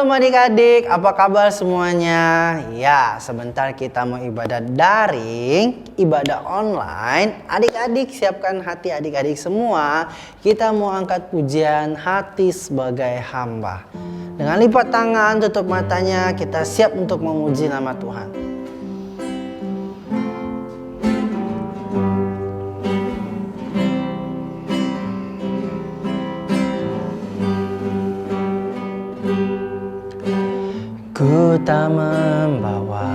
Shalom adik-adik, apa kabar semuanya? Ya, sebentar kita mau ibadah daring, ibadah online. Adik-adik siapkan hati adik-adik semua. Kita mau angkat pujian hati sebagai hamba. Dengan lipat tangan, tutup matanya, kita siap untuk memuji nama Tuhan. Ku tak membawa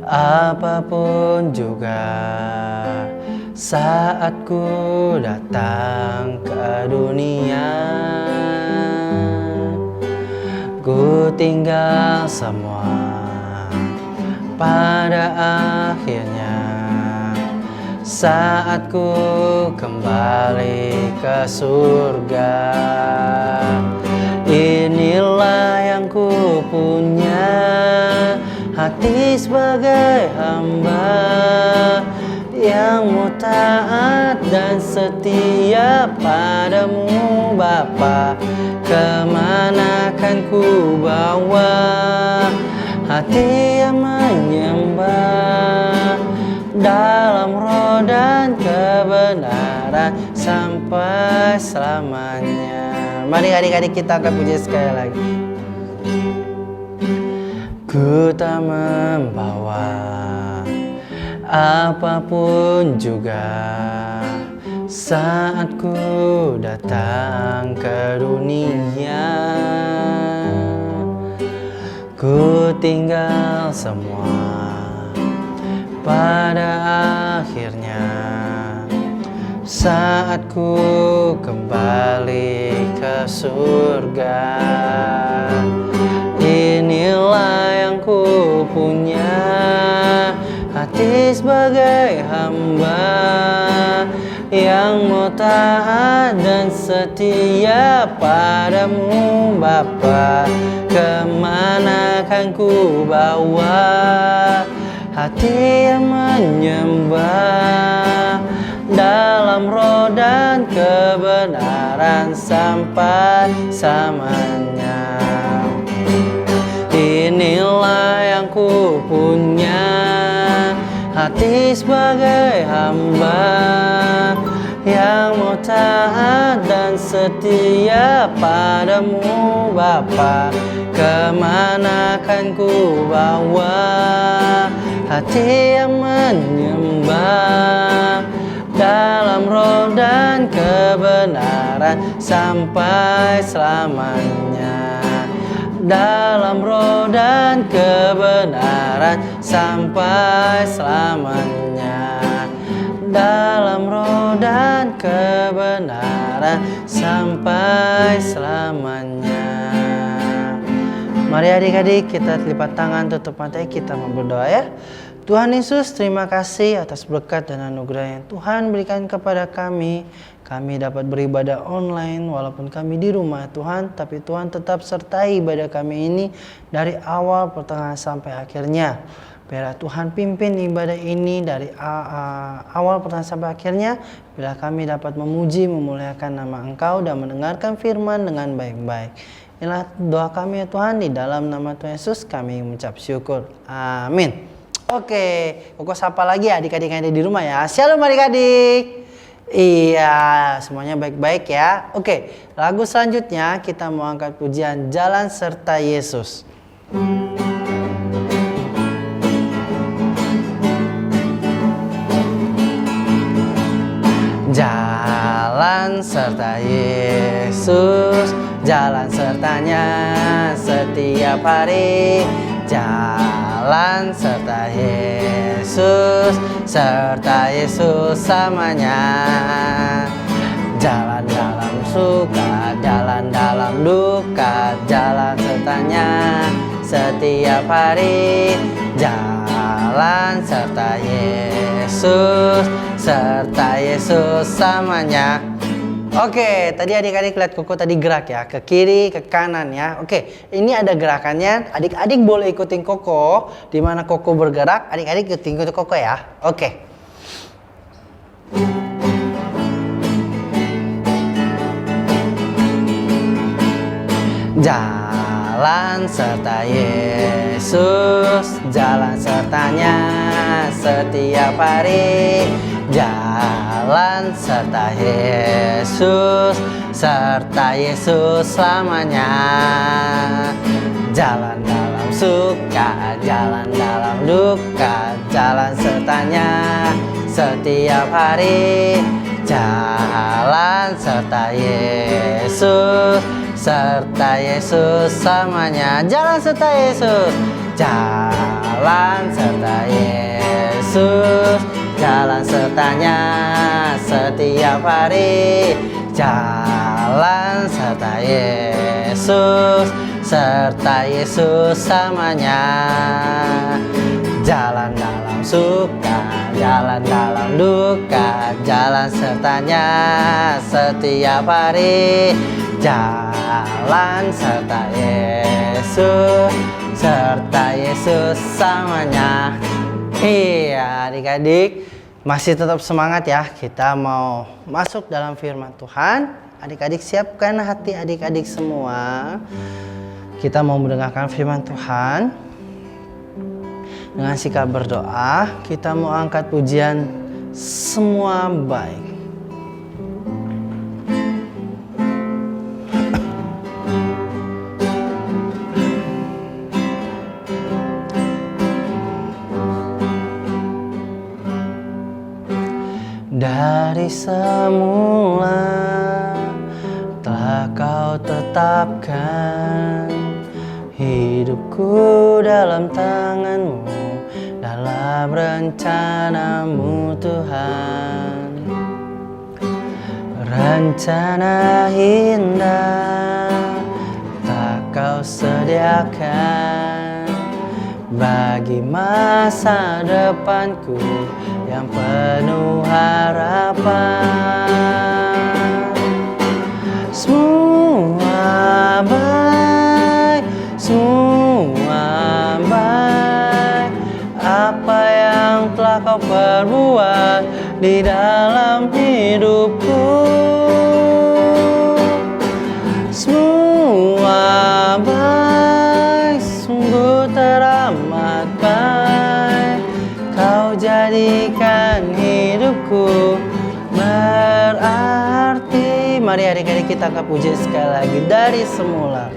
apapun juga saat ku datang ke dunia. Ku tinggal semua pada akhirnya saat ku kembali ke surga. Inilah yang ku punya, hati sebagai hamba yang mau taat dan setia padamu Bapa. Kemana kan ku bawa hati yang menyembah dalam roh dan kebenaran sampai selamanya. Mari adik-adik kita akan puji sekali lagi. Ku tak membawa apapun juga saat ku datang ke dunia. Ku tinggal semua pada akhirnya saat ku kembali ke surga. Inilah yang ku punya, hati sebagai hamba yang mau taat dan setia padamu Bapa. Kemana kan ku bawa hati yang menyembah dalam roh dan kebenaran sampai selamanya. Inilah yang ku punya, hati sebagai hamba yang mau taat dan setia padamu Bapa. Kemana kan ku bawa hati yang menyembah dalam roh dan kebenaran sampai selamanya. Dalam roh dan kebenaran sampai selamanya. Dalam roh dan kebenaran sampai selamanya. Mari adik-adik kita lipat tangan, tutup mata, kita mau berdoa ya. Tuhan Yesus, terima kasih atas berkat dan anugerah yang Tuhan berikan kepada kami. Kami dapat beribadah online walaupun kami di rumah Tuhan, tapi Tuhan tetap sertai ibadah kami ini dari awal, pertengahan sampai akhirnya. Biarlah Tuhan pimpin ibadah ini dari awal, pertengahan sampai akhirnya. Bila kami dapat memuji, memuliakan nama Engkau dan mendengarkan firman dengan baik-baik. Inilah doa kami ya Tuhan, di dalam nama Tuhan Yesus kami mengucap syukur. Amin. Oke, Koko sapa lagi adik-adik yang ada di rumah ya. Shalom adik-adik. Iya, semuanya baik-baik ya. Oke, lagu selanjutnya kita mau angkat pujian Jalan Serta Yesus. Jalan serta Yesus, jalan sertanya setiap hari. Jalan serta Yesus, serta Yesus samanya. Jalan dalam suka, jalan dalam duka, jalan sertanya setiap hari. Jalan serta Yesus, serta Yesus samanya. Oke, tadi adik-adik lihat Koko tadi gerak ya, ke kiri, ke kanan ya. Oke, ini ada gerakannya. Adik-adik boleh ikutin Koko. Di mana Koko bergerak, adik-adik ikutin Koko ya. Oke. Jalan jalan serta Yesus, jalan sertanya setiap hari. Jalan serta Yesus, serta Yesus selamanya. Jalan dalam suka, jalan dalam duka, jalan sertanya setiap hari. Jalan serta Yesus, serta Yesus selamanya. Jalan serta Yesus, jalan serta Yesus, jalan sertanya setiap hari. Jalan serta Yesus, serta Yesus selamanya. Jalan dalam suka, jalan dalam duka, jalan sertanya setiap hari. Jalan serta Yesus, serta Yesus selamanya. Iya, adik-adik, masih tetap semangat ya. Kita mau masuk dalam firman Tuhan. Adik-adik siapkan hati adik-adik semua. Kita mau mendengarkan firman Tuhan. Dengan sikap berdoa, kita mau angkat pujian Semua Baik. Dari semula telah Kau tetapkan hidupku dalam tangan-Mu, dalam rencana-Mu Tuhan. Rencana indah tak Kau sediakan bagi masa depanku yang penuh harapan. Semua baik, semua baik. Apa yang telah Kau perbuat di dalam hidupku. Semua baik, sungguh teramat baik. Kau jadikan hidupku berarti. Mari adik-adik kita angkat puji sekali lagi dari semula.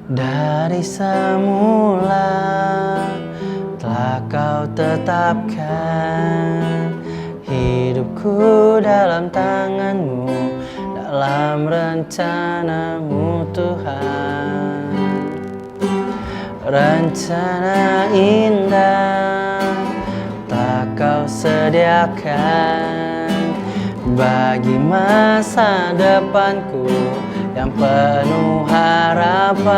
Dari semula telah Kau tetapkan hidupku dalam tangan-Mu, dalam rencana-Mu Tuhan. Rencana indah tak Kau sediakan bagi masa depanku yang penuh harapan.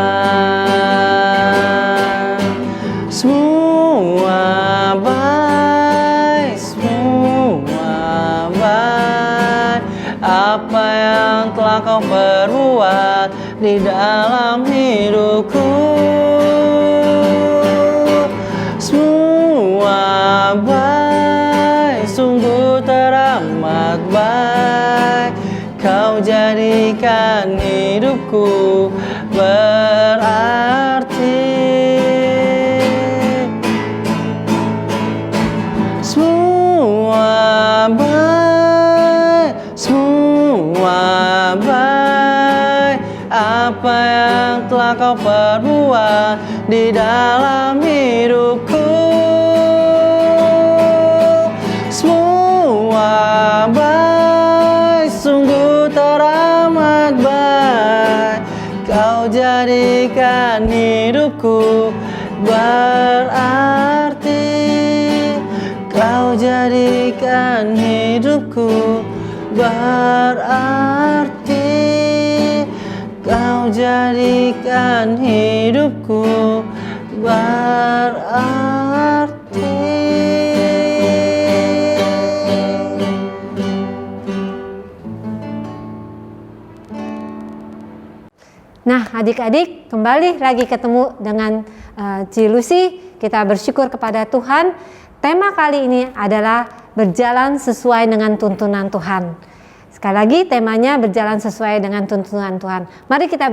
Semua baik, semua baik. Apa yang telah Kau perbuat di dalam hidupku. Semua baik, sungguh teramat baik. Kau jadikan hidupku berarti. Semua baik, semua baik. Apa yang telah Kau perbuat di dalam hidupku. Semua baik, sungguh teramat baik. Kau jadikan hidupku berarti. Kau jadikan hidupku berarti. Kau jadikan hidupku berarti. Nah, adik-adik, kembali lagi ketemu dengan Ci Lucy. Kita bersyukur kepada Tuhan. Tema kali ini adalah berjalan sesuai dengan tuntunan Tuhan. Sekali lagi temanya berjalan sesuai dengan tuntunan Tuhan. Mari kita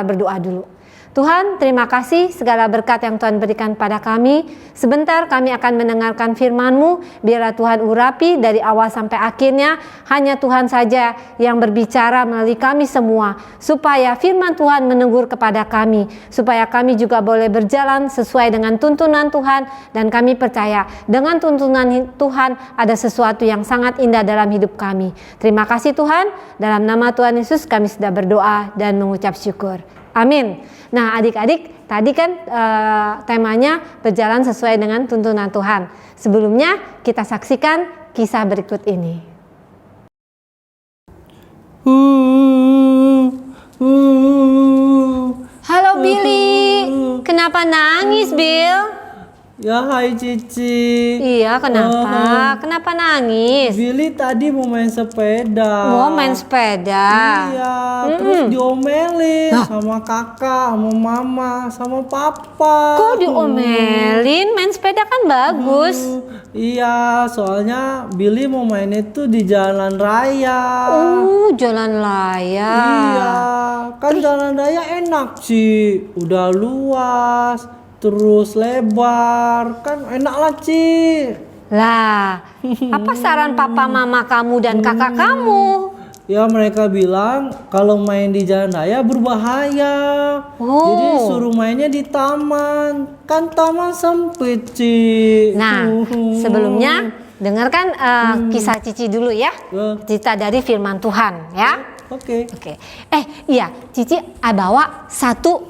berdoa dulu. Tuhan, terima kasih segala berkat yang Tuhan berikan pada kami. Sebentar kami akan mendengarkan firman-Mu. Biarlah Tuhan urapi dari awal sampai akhirnya. Hanya Tuhan saja yang berbicara melalui kami semua. Supaya firman Tuhan menegur kepada kami. Supaya kami juga boleh berjalan sesuai dengan tuntunan Tuhan. Dan kami percaya dengan tuntunan Tuhan ada sesuatu yang sangat indah dalam hidup kami. Terima kasih Tuhan. Dalam nama Tuhan Yesus kami sudah berdoa dan mengucap syukur. Amin. Nah adik-adik, tadi kan temanya berjalan sesuai dengan tuntunan Tuhan. Sebelumnya kita saksikan kisah berikut ini. Halo Billy, kenapa nangis Bill? Ya hai Cici. Iya kenapa? Kenapa nangis? Billy tadi mau main sepeda. Mau main sepeda? Iya, terus diomelin sama kakak, sama mama, sama papa. Kok diomelin? Main sepeda kan bagus. Iya, soalnya Billy mau main itu di jalan raya. Jalan raya. Iya, kan jalan raya enak sih, udah luas, terus lebar, kan enak lah Ci. Lah, apa saran papa mama kamu dan kakak kamu? Ya mereka bilang kalau main di jalan raya berbahaya. Jadi suruh mainnya di taman. Kan taman sempit Ci. Nah, sebelumnya dengarkan kisah Cici dulu ya. Cerita dari firman Tuhan ya. Oke. Iya, Cici bawa satu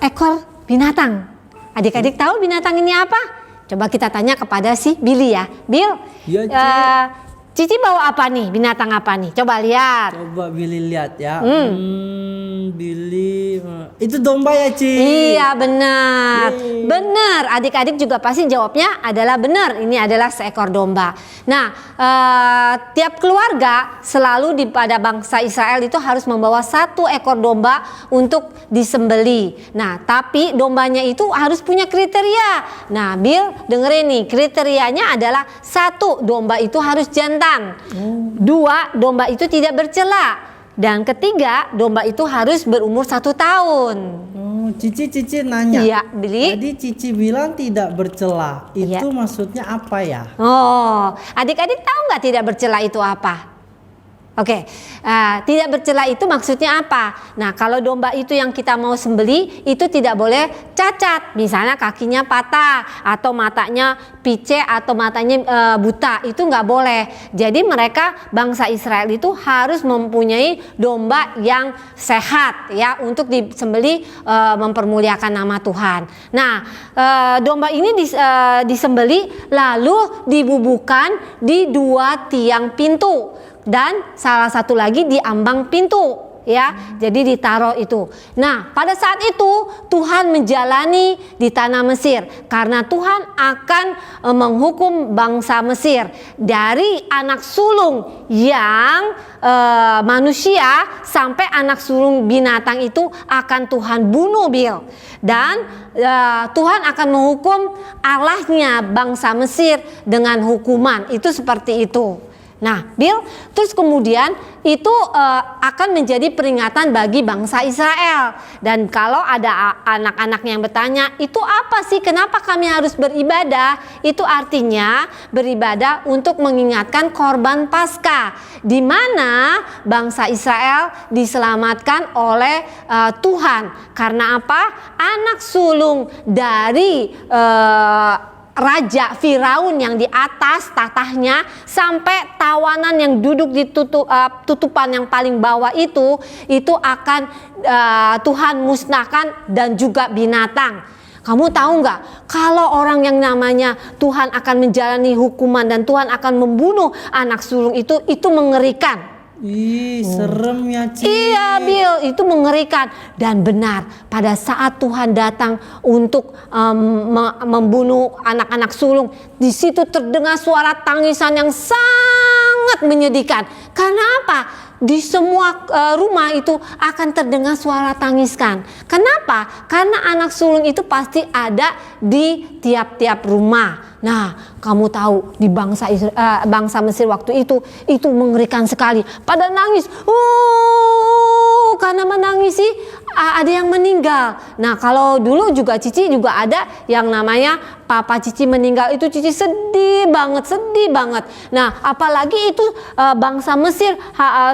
ekor binatang. Adik-adik tahu binatang ini apa? Coba kita tanya kepada si Billy ya. Bill, ya, Cici bawa apa nih? Binatang apa nih? Coba lihat. Coba Billy lihat ya. Billy, itu domba ya Ci? Iya benar. Benar. Adik-adik juga pasti jawabnya adalah benar. Ini adalah seekor domba. Nah, tiap keluarga selalu pada bangsa Israel itu harus membawa satu ekor domba untuk disembeli. Nah, tapi dombanya itu harus punya kriteria. Nah, Bill dengerin nih, kriterianya adalah satu, domba itu harus jantan. Dua, domba itu tidak bercela. Dan ketiga, domba itu harus berumur 1 tahun. Cici nanya. Iya, Billy. Tadi Cici bilang tidak bercela. Itu maksudnya apa ya? Adik-adik tahu nggak tidak bercela itu apa? Oke, tidak bercela itu maksudnya apa? Nah, kalau domba itu yang kita mau sembeli itu tidak boleh cacat, misalnya kakinya patah atau matanya pice atau matanya buta, itu nggak boleh. Jadi mereka bangsa Israel itu harus mempunyai domba yang sehat ya untuk disembeli mempermuliakan nama Tuhan. Nah, domba ini disembeli lalu dibubuhkan di 2 tiang pintu. Dan salah satu lagi di ambang pintu ya, jadi ditaruh itu. Nah, pada saat itu Tuhan menjalani di tanah Mesir karena Tuhan akan menghukum bangsa Mesir dari anak sulung yang manusia sampai anak sulung binatang itu akan Tuhan bunuh Bill. Dan Tuhan akan menghukum Allahnya bangsa Mesir dengan hukuman itu seperti itu. Nah, Bill, terus kemudian itu akan menjadi peringatan bagi bangsa Israel. Dan kalau ada anak-anak yang bertanya, itu apa sih? Kenapa kami harus beribadah? Itu artinya beribadah untuk mengingatkan korban Paskah, di mana bangsa Israel diselamatkan oleh Tuhan. Karena apa? Anak sulung dari Raja Firaun yang di atas tatahnya sampai tawanan yang duduk di tutupan yang paling bawah itu akan Tuhan musnahkan, dan juga binatang. Kamu tahu nggak, kalau orang yang namanya Tuhan akan menjalani hukuman dan Tuhan akan membunuh anak sulung itu mengerikan. Ih, serem ya Ci. Iya Bill, itu mengerikan. Dan benar, pada saat Tuhan datang untuk membunuh anak-anak sulung, di situ terdengar suara tangisan yang sangat menyedihkan. Karena apa? di semua rumah itu akan terdengar suara tangiskan. Kenapa? Karena anak sulung itu pasti ada di tiap-tiap rumah. Nah, kamu tahu di bangsa Mesir waktu itu mengerikan sekali. Pada nangis, karena menangisi ada yang meninggal. Nah, kalau dulu juga Cici juga ada yang namanya papa Cici meninggal, itu Cici sedih banget. Nah, apalagi itu bangsa Mesir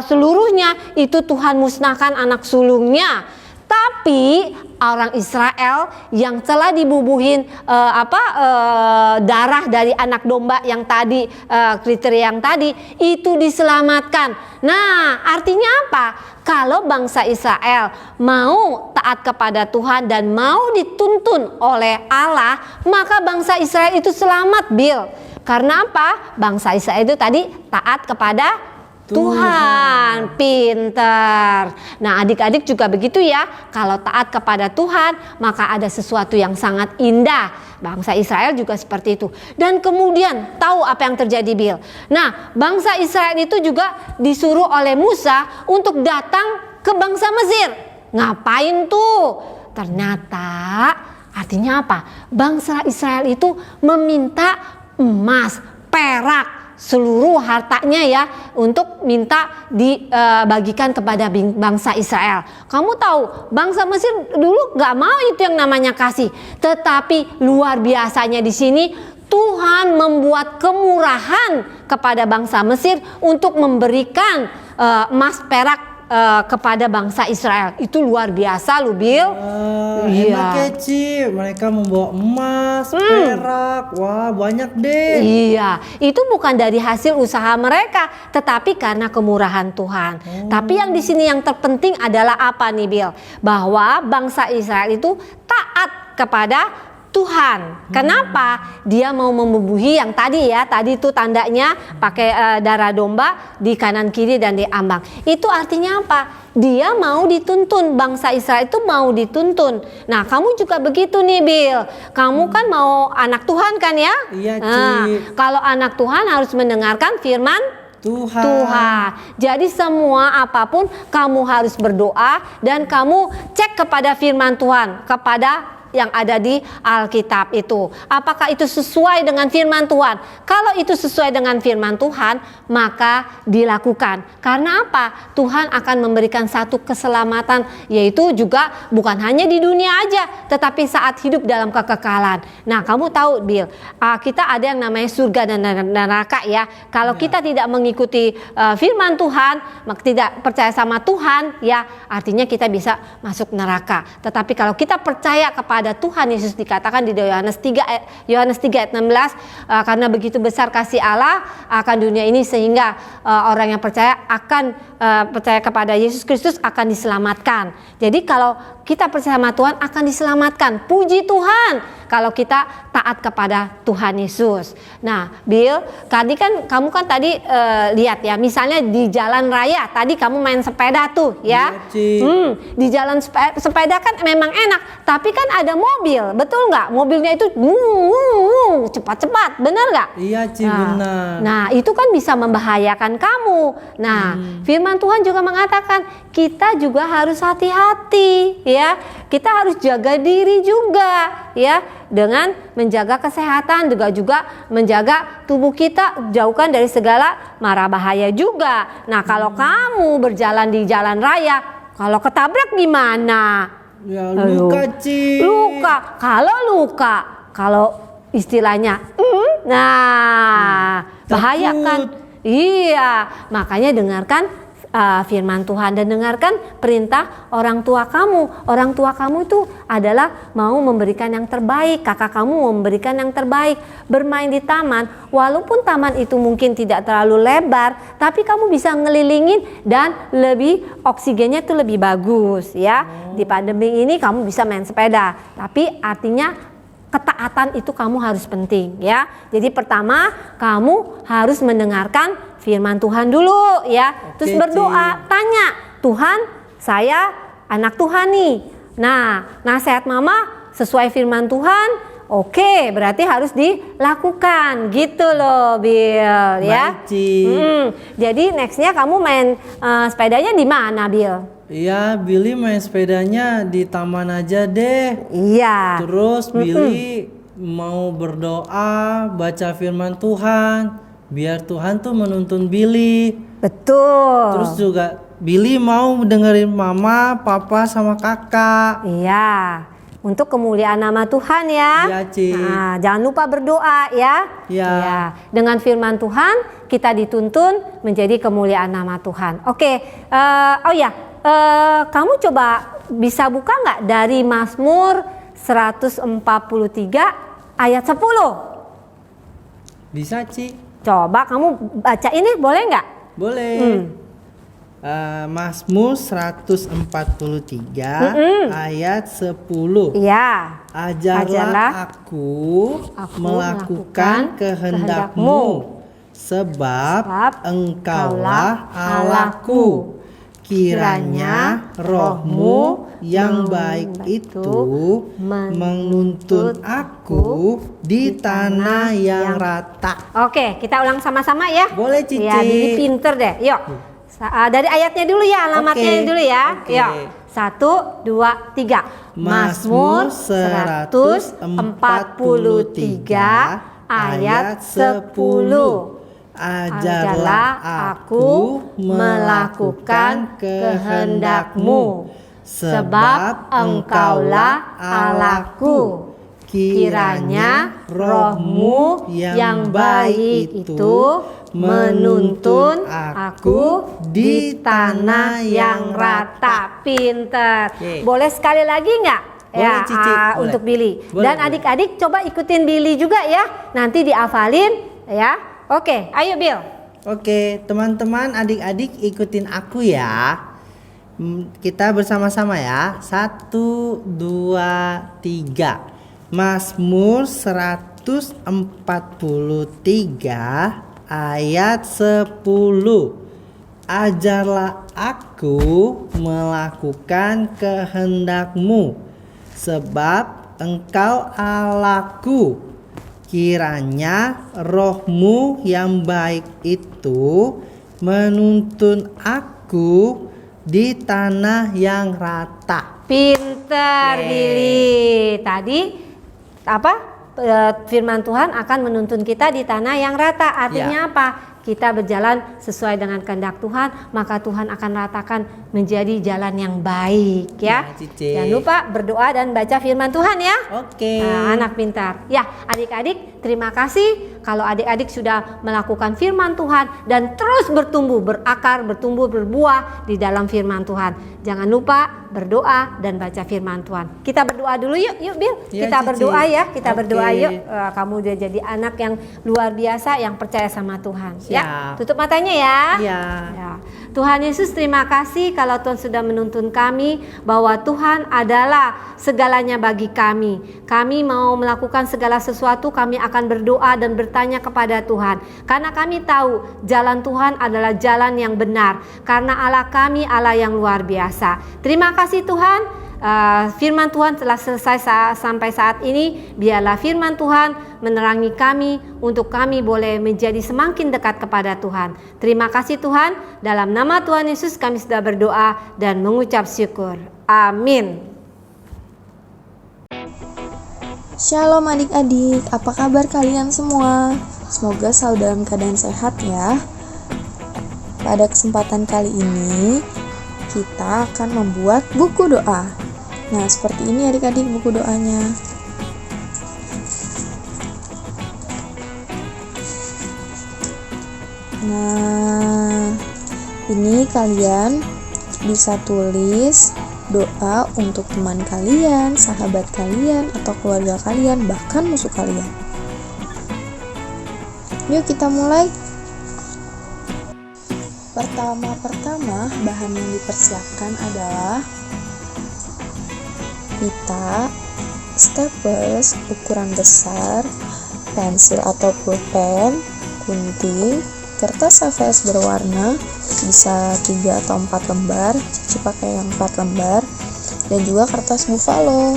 seluruhnya itu Tuhan musnahkan anak sulungnya. Tapi orang Israel yang telah dibubuhin darah dari anak domba yang tadi, kriteria yang tadi itu diselamatkan. Nah, artinya apa? Kalau bangsa Israel mau taat kepada Tuhan dan mau dituntun oleh Allah, maka bangsa Israel itu selamat, Bill. Karena apa? Bangsa Israel itu tadi taat kepada Tuhan. Pinter. Nah, adik-adik juga begitu ya. Kalau taat kepada Tuhan, maka ada sesuatu yang sangat indah. Bangsa Israel juga seperti itu. Dan kemudian tahu apa yang terjadi, Bill. Nah, bangsa Israel itu juga disuruh oleh Musa untuk datang ke bangsa Mesir. Ngapain tuh? Ternyata artinya apa? Bangsa Israel itu meminta emas, perak, seluruh hartanya ya, untuk minta dibagikan kepada bangsa Israel. Kamu tahu bangsa Mesir dulu gak mau itu yang namanya kasih. Tetapi luar biasanya di sini Tuhan membuat kemurahan kepada bangsa Mesir untuk memberikan emas perak kepada bangsa Israel. Itu luar biasa loh, Bill. Enak ya, Ci. Mereka membawa emas, perak. Wah, banyak deh. Iya, itu bukan dari hasil usaha mereka, tetapi karena kemurahan Tuhan. Tapi yang di sini yang terpenting adalah apa nih, Bill? Bahwa bangsa Israel itu taat kepada Tuhan. Kenapa? Dia mau membubuhi yang tadi ya, tadi itu tandanya pakai darah domba di kanan kiri dan di ambang. Itu artinya apa? Dia mau dituntun, bangsa Israel itu mau dituntun. Nah, kamu juga begitu nih, Bill. Kamu kan mau anak Tuhan kan ya? Iya, Ci. Nah, kalau anak Tuhan harus mendengarkan firman Tuhan. Jadi semua apapun kamu harus berdoa dan kamu cek kepada firman Tuhan, kepada yang ada di Alkitab itu. Apakah itu sesuai dengan firman Tuhan? Kalau itu sesuai dengan firman Tuhan, maka dilakukan. Karena apa? Tuhan akan memberikan satu keselamatan, yaitu juga bukan hanya di dunia aja, tetapi saat hidup dalam kekekalan. Nah, kamu tahu, Bill, kita ada yang namanya surga dan neraka ya. Kalau kita tidak mengikuti firman Tuhan, maka tidak percaya sama Tuhan, ya artinya kita bisa masuk neraka. Tetapi kalau kita percaya kepada Tuhan Yesus, dikatakan di Yohanes 3 ayat 16, karena begitu besar kasih Allah akan dunia ini sehingga orang yang percaya kepada Yesus Kristus akan diselamatkan. Jadi kalau kita percaya sama Tuhan akan diselamatkan. Puji Tuhan kalau kita taat kepada Tuhan Yesus. Nah, Bill, tadi kan kamu kan tadi lihat ya, misalnya di jalan raya tadi kamu main sepeda tuh ya. Di jalan sepeda kan memang enak, tapi kan ada mobil, betul nggak? Mobilnya itu cepat-cepat, benar nggak? Iya, Ci, benar. Nah, itu kan bisa membahayakan kamu. Nah, firman Tuhan juga mengatakan kita juga harus hati-hati ya. Kita harus jaga diri juga ya, dengan menjaga kesehatan, juga menjaga tubuh kita, jauhkan dari segala mara bahaya juga. Nah, kalau kamu berjalan di jalan raya, kalau ketabrak gimana? Ya, luka, Ci. Luka. Kalau istilahnya bahaya kan. Iya, makanya dengarkan firman Tuhan dan dengarkan perintah orang tua kamu. Orang tua kamu itu adalah mau memberikan yang terbaik. Kakak kamu memberikan yang terbaik. Bermain di taman, walaupun taman itu mungkin tidak terlalu lebar, tapi kamu bisa ngelilingin dan lebih oksigennya itu lebih bagus ya. Di pandemi ini kamu bisa main sepeda, tapi artinya ketaatan itu kamu harus penting ya. Jadi pertama kamu harus mendengarkan firman Tuhan dulu ya. Terus berdoa, tanya, Tuhan, saya anak Tuhan nih. Nah, nasihat mama sesuai firman Tuhan Oke, berarti harus dilakukan gitu loh, Bill ya. Baik, Ci. Jadi nextnya kamu main sepedanya di mana, Bill? Iya, Billy main sepedanya di taman aja deh. Iya. Terus Billy mau berdoa, baca firman Tuhan, biar Tuhan tuh menuntun Billy. Betul. Terus juga Billy mau dengerin mama, papa, sama kakak. Iya. Untuk kemuliaan nama Tuhan ya. Iya, Ci. Nah, jangan lupa berdoa ya. Iya. Ya. Dengan firman Tuhan kita dituntun menjadi kemuliaan nama Tuhan. Oke. Kamu coba bisa buka nggak dari Mazmur 143 ayat 10? Bisa, Ci? Coba kamu baca ini boleh nggak? Boleh. Mazmur 143 ayat 10. Iya. Ajarlah aku melakukan kehendak-Mu, sebab Engkaulah Allahku. Kiranya Roh-Mu yang baik itu menuntun aku di tanah yang rata. Oke, kita ulang sama-sama ya. Boleh, Cici. Ya, Bibi pinter deh. Yuk. Dari ayatnya dulu ya, alamatnya dulu ya. Oke. Yuk. 1, 2, 3. Mazmur 143 ayat 10. Ajarlah aku melakukan kehendak-Mu, sebab Engkaulah Allahku. Kiranya Roh-Mu yang baik itu menuntun aku di tanah yang rata. Pinter. Oke. Boleh sekali lagi nggak? Boleh, Cici. Boleh. Untuk Billy. Boleh, Dan boleh. adik-adik coba ikutin Billy juga ya. Nanti dihafalin ya. Oke, ayo Bill. Oke, teman-teman, adik-adik ikutin aku ya. Kita bersama-sama ya. 1, 2, 3. Mazmur 143 ayat 10. Ajarlah aku melakukan kehendak-Mu, sebab Engkau Allahku. Kiranya Roh-Mu yang baik itu menuntun aku di tanah yang rata. Pinter, Yeay. Billy. Tadi firman Tuhan akan menuntun kita di tanah yang rata. Artinya apa? Kita berjalan sesuai dengan kehendak Tuhan, maka Tuhan akan ratakan menjadi jalan yang baik ya. Cici. Jangan lupa berdoa dan baca firman Tuhan ya. Oke. Nah, anak pintar. Ya, adik-adik, terima kasih kalau adik-adik sudah melakukan firman Tuhan dan terus bertumbuh, berakar, bertumbuh, berbuah di dalam firman Tuhan. Jangan lupa berdoa dan baca firman Tuhan. Kita berdoa dulu yuk Bill. Ya, Kita Cici. berdoa ya. Kita Oke. berdoa yuk. Kamu udah jadi anak yang luar biasa yang percaya sama Tuhan. Ya, tutup matanya ya. Iya. Ya. Tuhan Yesus, terima kasih kalau Tuhan sudah menuntun kami bahwa Tuhan adalah segalanya bagi kami. Kami mau melakukan segala sesuatu, kami akan berdoa dan bertanya kepada Tuhan. Karena kami tahu jalan Tuhan adalah jalan yang benar. Karena Allah kami Allah yang luar biasa. Terima kasih Tuhan. Firman Tuhan telah selesai sampai saat ini. Biarlah firman Tuhan menerangi kami untuk kami boleh menjadi semakin dekat kepada Tuhan. Terima kasih Tuhan. Dalam nama Tuhan Yesus kami sudah berdoa dan mengucap syukur. Amin. Shalom adik-adik, apa kabar kalian semua? Semoga selalu dalam keadaan sehat ya. Pada kesempatan kali ini kita akan membuat buku doa. Nah, seperti ini adik-adik buku doanya. Nah, ini kalian bisa tulis doa untuk teman kalian, sahabat kalian, atau keluarga kalian, bahkan musuh kalian. Yuk kita mulai. Pertama-tama bahan yang dipersiapkan adalah pita, staples ukuran besar, pensil atau pulpen, gunting, kertas HVS berwarna, bisa 3 atau 4 lembar, Cici pakai yang 4 lembar, dan juga kertas buffalo.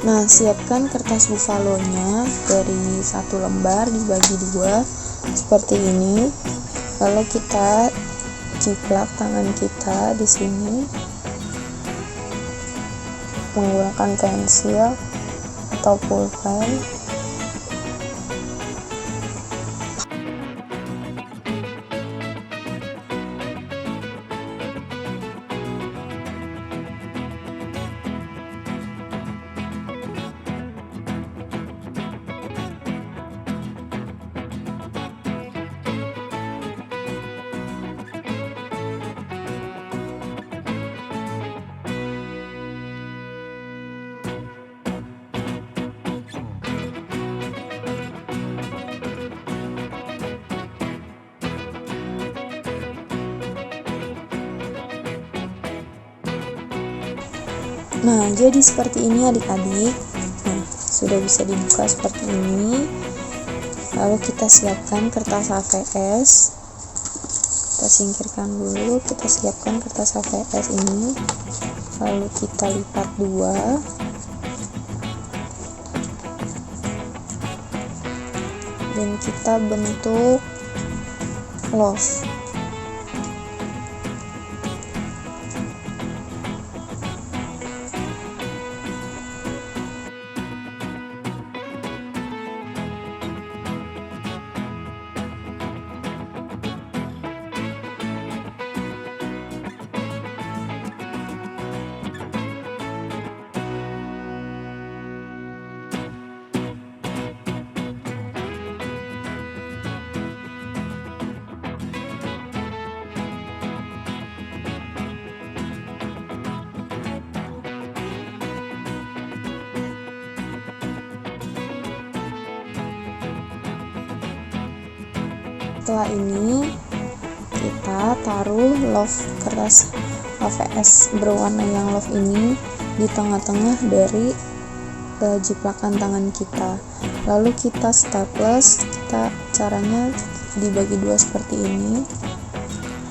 Nah, siapkan kertas buffalonya dari 1 lembar dibagi 2 seperti ini. Lalu kita jiplak tangan kita di sini menggunakan pensil atau pulpen. Nah, jadi seperti ini adik-adik. Nah, sudah bisa dibuka seperti ini. Lalu kita siapkan kertas HVS. Kita singkirkan dulu, kita siapkan kertas HVS ini. Lalu kita lipat 2. Dan kita bentuk love. Setelah ini kita taruh love kertas HVS berwarna yang love ini di tengah-tengah dari jiplakan tangan kita. Lalu kita staples. Caranya dibagi 2 seperti ini.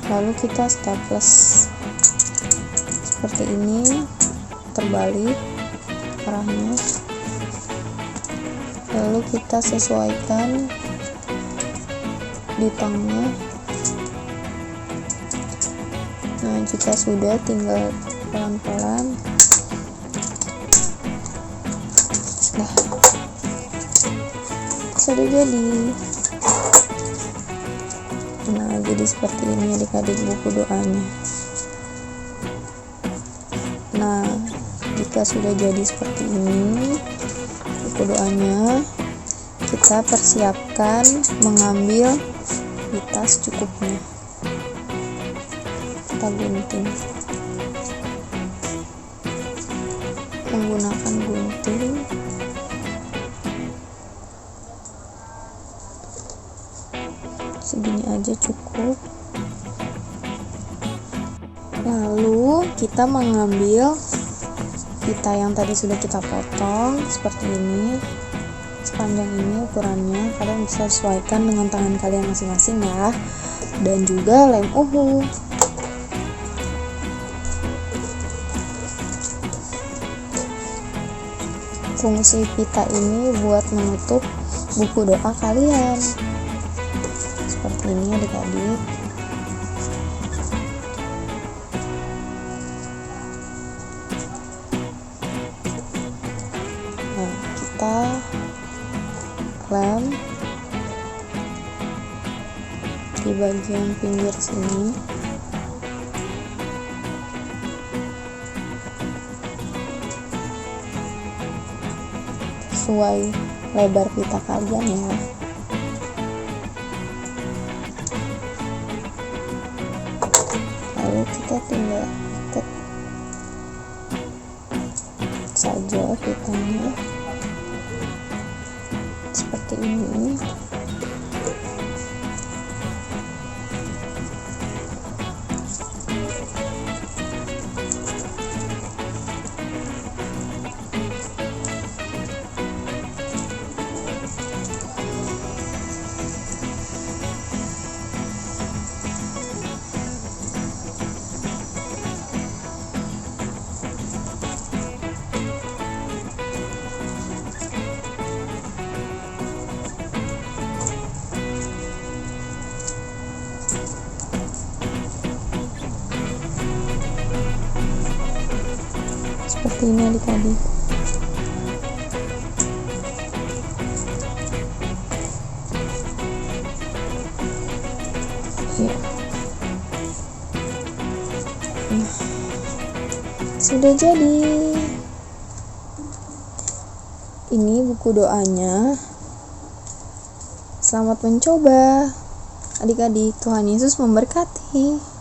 Lalu kita staples seperti ini, terbalik arahnya. Lalu kita sesuaikan di tengah. Nah, jika sudah, tinggal pelan-pelan. Nah, sudah jadi. Nah, jadi seperti ini adik-adik buku doanya. Nah, jika sudah jadi seperti ini buku doanya, kita persiapkan mengambil pita secukupnya. Kita gunting menggunakan gunting. Segini aja cukup. Lalu kita mengambil pita yang tadi sudah kita potong seperti ini. Sepanjang ini ukurannya, kalian bisa sesuaikan dengan tangan kalian masing-masing ya. Dan juga lem uhu. Fungsi pita ini buat menutup buku doa kalian. Seperti ini adik-adik. Nah, kita lem di bagian pinggir sini. Sesuai lebar pita kalian ya. Lalu kita tinggal ikat saja pitanya seperti ini. seperti ini adik-adik. Ya. Nah, sudah jadi. Ini buku doanya. Selamat mencoba. Adik-adik, Tuhan Yesus memberkati.